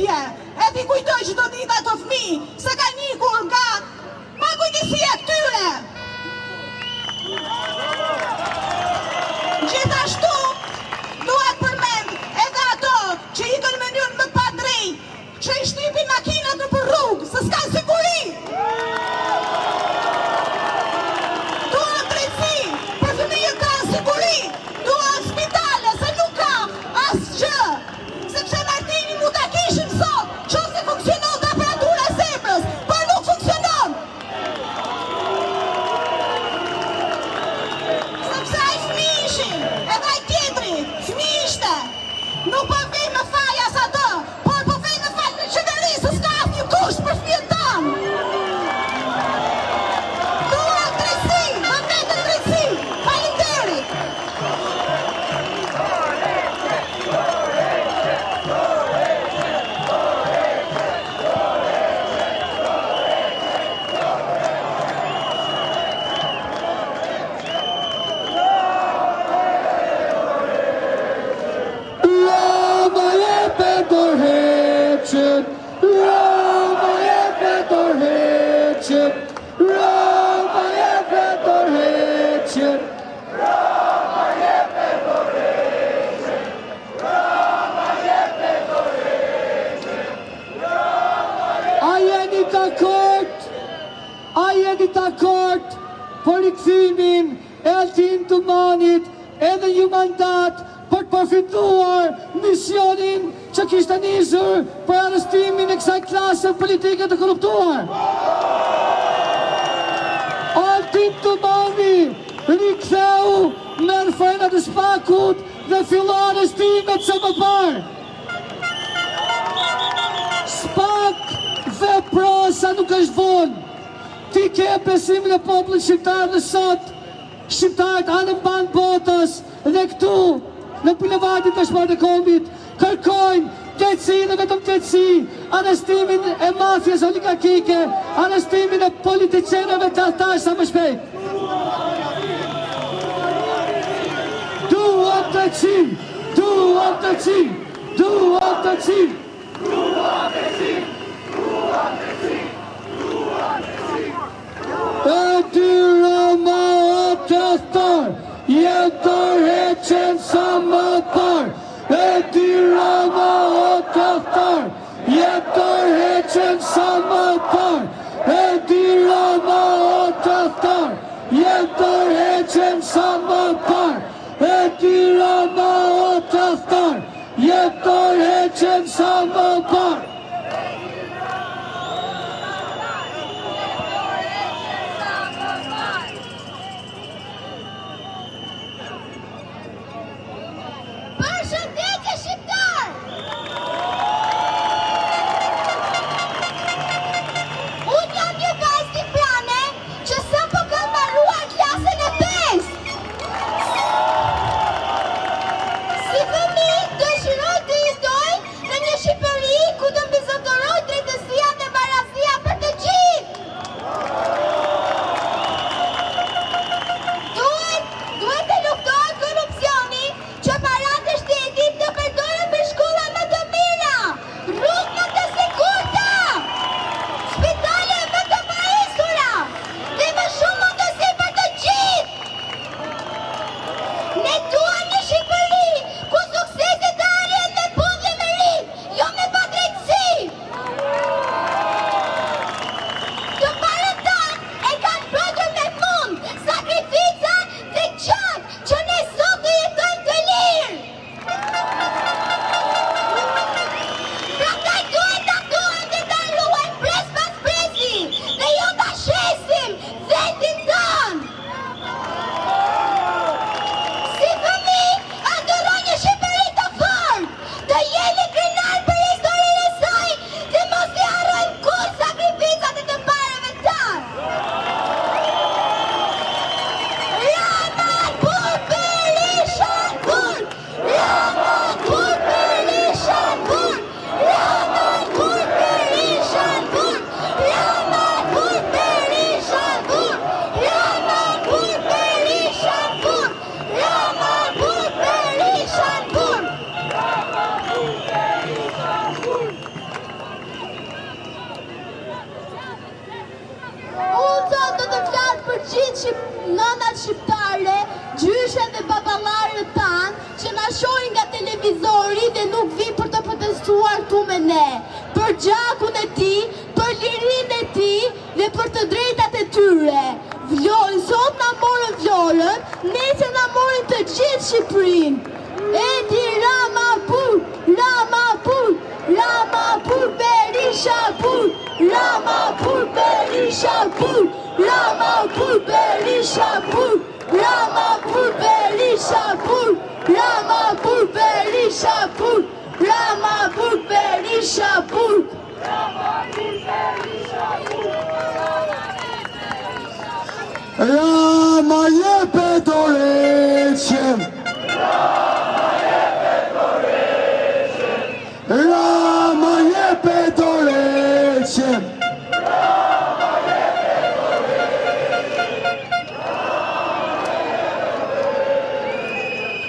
shtypje, e t'i kujtoj që do ditë ato fëmijë se ka njikur nga pakujdesia këtyre. Gjithashtu, duhet përmend edhe ato që ikën në mënyrë më pa drejtë, që i shtypin makinat nëpër rrugë, se s'ka siguri. Duhet drejtësi për fëmijët ka siguri, duhet spitale, se nuk ka asgjë. Sepse Martini mu ta kishim sot, qoftë se funksionon temperatura e zemrës, por nuk funksionon. Sepse ai fëmijë ishin, edhe ai tjetri, fëmijë ishte. Nuk po vej me fajas atë, por po vej me falë në qeverisë, se s'ka asnjë kusht për fëmijët tanë. Duhet drejtësi, më vetëm drejtësi. Faleminderit. Roma jepe dorheqet, Roma jepe dorheqet, Roma jepe dorheqet. A jeni dakord? A jeni dakord për rikthimin e Altin Tumanit edhe një mandat për të përfituar misionin që kishte nisur për arrestimin e kësaj klase politike të korruptuar? Altin Tumani riktheu me frenat e shpakut dhe fillo arrestimet se më parë. Spak dhe prosa nuk është vonë. Ti ke besimin e popullit shqiptar dhe sot shqiptarët anë mban botës dhe këtu në bulevardin Dëshmorët e Kombit kërkojnë qetësi dhe vetëm qetësi, arrestimin e mafjes oligarkike, arrestimin e politicianëve të ata sa më shpejt. Duam qetësi, duam qetësi, duam qetësi. Edi Rama o tradhtor, jetë dorheqen sa më parë. Edi Rama o tradhtor, jetë dorheqen sa më parë. Edi Rama o tradhtor, jetë dorheqen sa më parë. Edi Rama o tradhtor, jetë dorheqen sa më parë. Përshëndetje shqiptar! Unë jam një vajzë diplome që sapo kam mbaruar klasën e 5. Si fëmijë dëshiroj të jetoj në një Shqipëri ku të mbizotëroj ne, për gjakun e ti, për lirinë e ti dhe për të drejtat e tyre. Sot na morën Vlorën, nesër na morën të gjithë Shqipërinë. Edi Rama Pur, Rama Pur, Rama Pur, Berisha Pur, Rama Pur, Berisha Pur, Rama Pur, Berisha Pur, Rama Pur, Berisha Pur, Rama Pur, Berisha Pur, Rama Pur, Berisha Pur, Rama jepe dorëqem, Rama jepe dorëqem,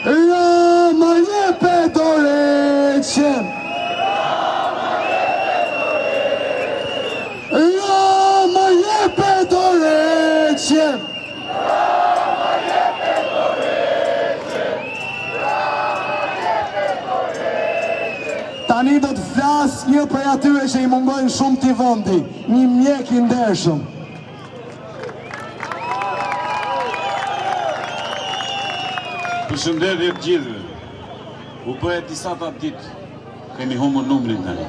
Rama jepe dorëqem, Rama jepe dorëqem. Tani do të flas një prej atyre që i mungojnë shumë t'i vendi, një mjek i ndershëm. Përshëndetje të gjithëve. U bëhet disa ta ditë, kemi humbur numrin tani.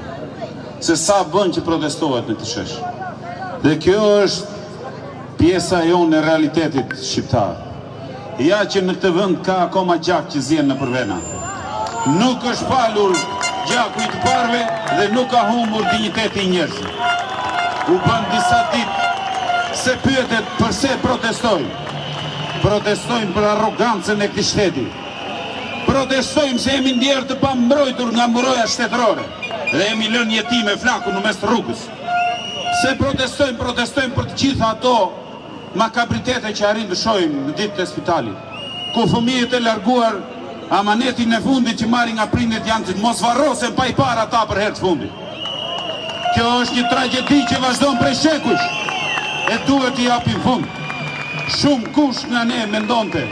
Se sa bën që protestohet në këtë shesh. Dhe kjo është pjesa jonë e realitetit shqiptar. Ja që në këtë vend ka akoma gjak që zien në përvena. Nuk është falur gjaku i të parve dhe nuk ka humbur dinjiteti i njerëzve. U bën disa ditë se pyetet përse protestojnë. Protestojnë për arrogancën e këtij shteti. Protestojmë se jemi ndjerë të pambrojtur nga muroja shtetërore dhe jemi lënë jetime flaku në mes të rrugës. Se protestojmë për të gjitha ato makabritete që arrin të shohim në ditët e spitalit, ku fëmijët e larguar amanetin e fundit që marrin nga prindit janë të mos varrosen pa i parë ata për herë të fundit. Kjo është një tragjedi që vazhdon prej shekujsh e duhet t'i japim fund. Shumë kush nga ne mendonte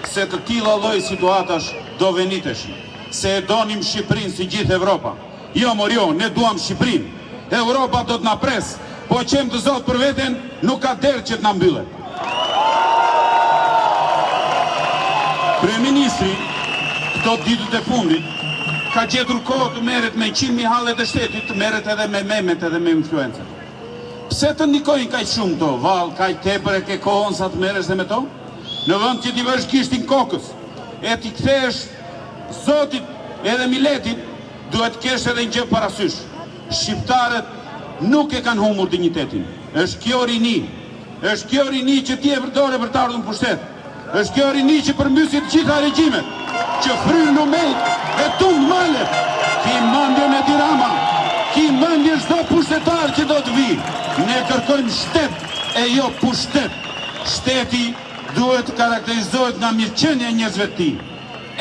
se të tilla lloj situatash do veniteshin, se e donim Shqipërinë si gjithë Evropa. Jo, morjo, ne duam Shqipërinë. Europa do të na pres, po qem të Zot për veten, nuk ka derë që të na mbyllet. Kryeministri këto ditët e fundit ka gjetur kohë të merret me 100.000 hallet e shtetit, të merret edhe me memet edhe me influencer. Pse të ndikojnë kaq shumë to? Vallë, kaq tepër e ke kohën sa të merresh dhe me to? Në vend që t'i vësh gishtin kokës, e t'i kthesh Zotit edhe miletit, duhet kesh edhe një gjë parasysh. Shqiptarët nuk e kanë humbur dinjitetin. Është kjo rini. Është kjo rini që ti e përdore për të ardhur në pushtet. Është kjo rini që përmbysi të gjitha regjimet, që fryn lumejt dhe tund malet. Ki mendjen e Tirama, ki mendjen çdo pushtetar që do të vi. Ne kërkojmë shtet e jo pushtet. Shteti duhet të karakterizohet nga mirëqenia e njerëzve të tij.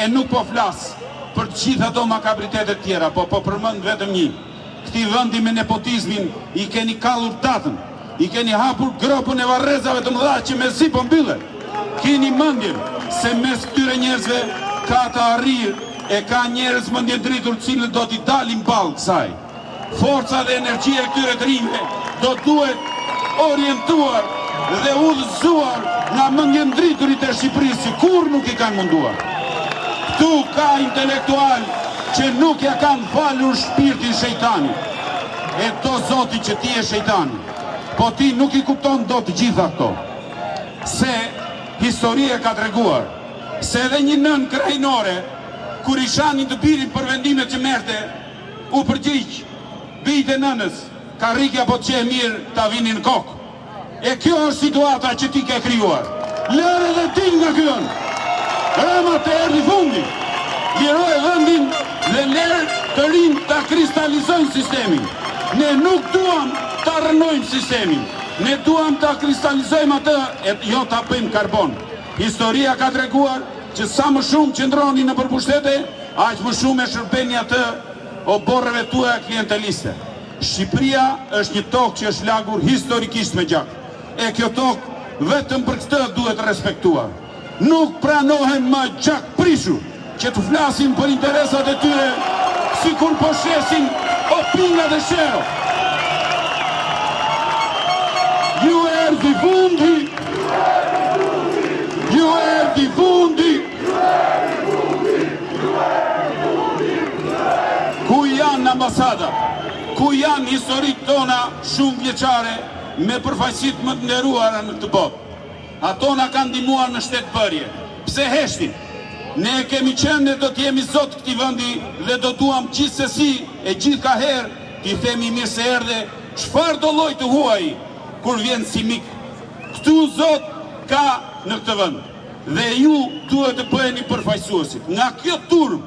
E nuk po flas për të gjitha ato makabritete të tjera, po përmend vetëm një. Këtij vendi me nepotizmin i keni kallur datën, i keni hapur gropën e varrezave të mëdha që mezi po mbyllen. Keni mendjen se mes këtyre njerëzve ka të arrijë e ka njerëz mendje dritur cilët do t'i dalin ballë kësaj. Forca dhe energjia e këtyre të rinjve do duhet orientuar dhe udhëzuar nga mendje driturit e Shqipërisë që kur nuk i kanë munduar. Këtu ka intelektual që nuk ja kanë falur shpirtin shejtanit. E do Zoti që ti je shejtani, po ti nuk i kupton do të gjitha këto. Se historia ka treguar se edhe një nën krajnore, kur i shanin të birin për vendimet që merte, u përgjigj bijt e nënës, karrikja po të që e mirë ta vinin kokë. E kjo është situata që ti ke krijuar. Lërë dhe ti nga kyon. Rama të erdhi fundi. Liroj vendin dhe lërë të rinë ta kristalizojnë sistemin. Ne nuk duam ta rënojmë sistemin. Ne duam ta kristalizojmë atë e jo ta bëjmë karbon. Historia ka treguar që sa më shumë qëndroni në përpushtete, aq më shumë e shërbeni atë oborreve tuaja klienteliste. Shqipëria është një tokë që është lagur historikisht me gjak. E kjo tokë vetëm për këtë duhet respektuar. Nuk pranohen më gjak prishur që të flasin për interesat e tyre, sikur po shesin o pinga dhe shero. Ju erdhi fundi. Ju erdhi fundi. Ku janë ambasadat? Ku janë historit tona shumë vjeçare me përfaqësit më të nderuara në këtë botë? Ato na kanë ndihmuar në shtetbërje. Pse heshtin? Ne kemi qenë dhe do t'jemi zot këtij vendi dhe do duam gjithsesi e gjithka herë t'i themi mirë se erdhe, çfarë do lloj të huaj kur vjen si mik. Këtu zot ka në këtë vend. Dhe ju duhet të bëheni përfaqësuesit. Nga kjo turm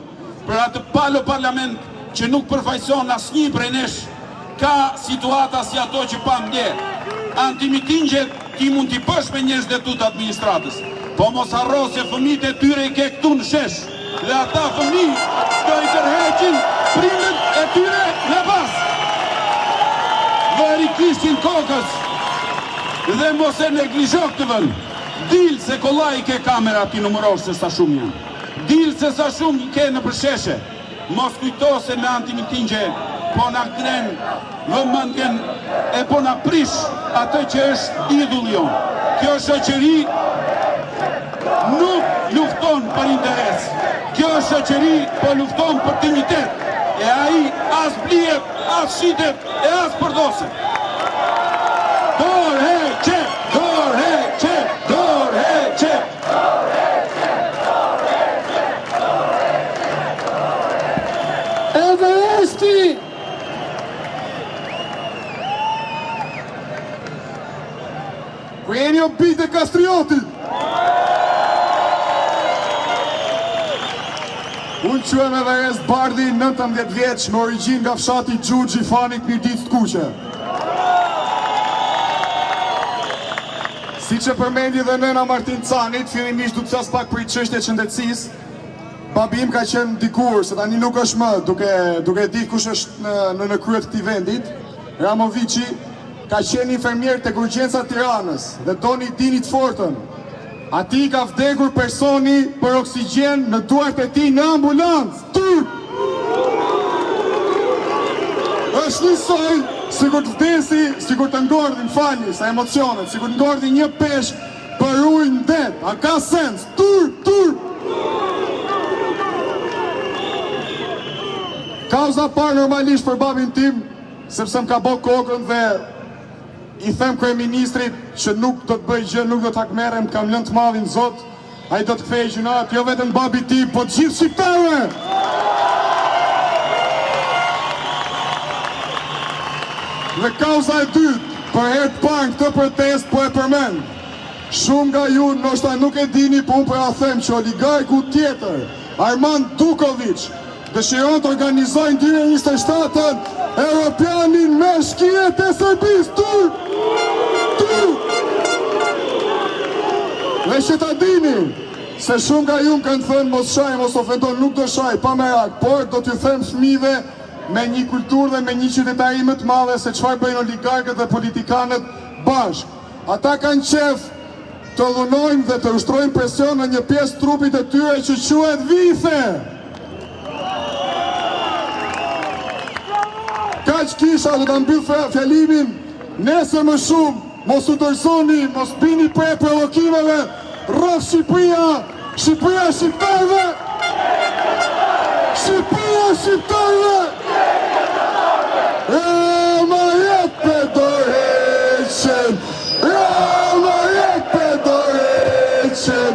për atë palo parlament që nuk përfaqëson asnjë prej nesh, ka situata si ato që pam dje. Antimitingjet ti mund t'i bësh me njerëz detut administratës. Po mos harro se fëmijët e tyre i ke këtu në shesh. Dhe ata fëmijë do i tërheqin prindët e tyre në pas. Vëri kishtin kokës. Dhe mos e neglizho këtë vend. Dil se kollaj ke kamera ti numërosh se sa shumë janë. Dil se sa shumë ke në përsheshe. Mos kujto se me antimitingje po na kren vëmendjen e po na prish atë që është idhull jon. Kjo shoqëri nuk lufton për interes. Kjo shoqëri po lufton për dignitet. E ai as blihet, as shitet, e as përdoset. Dorheqe, dorheqe, dorheqe. Everesti! Ku jeni o bitë e Kastriotit? Unë quem Everest Bardhi, 19 vjeç, me origjinë nga fshati Xhuxhi Fanit Mirdit të Kuqe. Si që përmendi dhe nëna Martin Canit, fillimisht duke qas pak për i çështje qëndetësisë, babi im ka qenë dikur, se tani nuk është më, duke ditë kush është në kryet këtij vendit, Ramovici ka qenë infermier tek urgjenca Tiranës dhe doni dini të fortën. Ati ka vdekur personi për oksigjen në duart e tij në ambulancë. Turp! Është njësoj, sikur të vdesi, sikur të ngordhin, falni sa emocionet, sikur të ngordhin një peshk për ujë në det. A ka sens? Turp, turp! Kauza parë normalisht për babin tim, sepse më ka bë kokën dhe i them kryeministrit që nuk do të bëj gjë, nuk do të hakmerrem, kam lënë të madhin Zot, ai do të kthejë gjunat, jo vetëm babi ti, po të gjithë shqiptarëve. Dhe kauza e dytë, për herë të parë këtë protest po e përmend. Shumë nga ju ndoshta nuk e dini, po unë po ja them që oligarku tjetër, Armand Dukovic, dëshiron të organizojnë dyre 27-ën Europianin me shkijet e Serbisë. Turp! Turp! Dhe që ta dini, se shumë nga ju më kanë thënë mos shaj, mos ofendon, nuk do shaj, pa merak, por do t'ju them fëmijëve me një kulturë dhe me një qytetari më të madhe se çfarë bëjnë oligarkët dhe politikanët bashkë. Ata kanë qef të dhunojnë dhe të ushtrojnë presion në një pjesë trupit e tyre që quhet vithe. Kaq kisha, do të mbyll fjalimin, nesër më shumë, mos u dorëzoni, mos bini prej provokimeve, rrëf Shqipëria, Shqipëria shqiptarëve, Shqipëria shqiptarëve, Rama jepe dorëheqen, Rama jepe dorëheqen,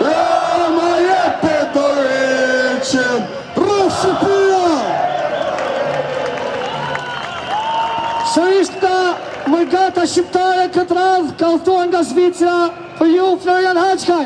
Rama jepe dorëheqen, rrëf Shqipëria. Sërish nga mërgata shqiptare këtë radhë ka udhëtuar nga Zvicra për ju Florian Haçkaj.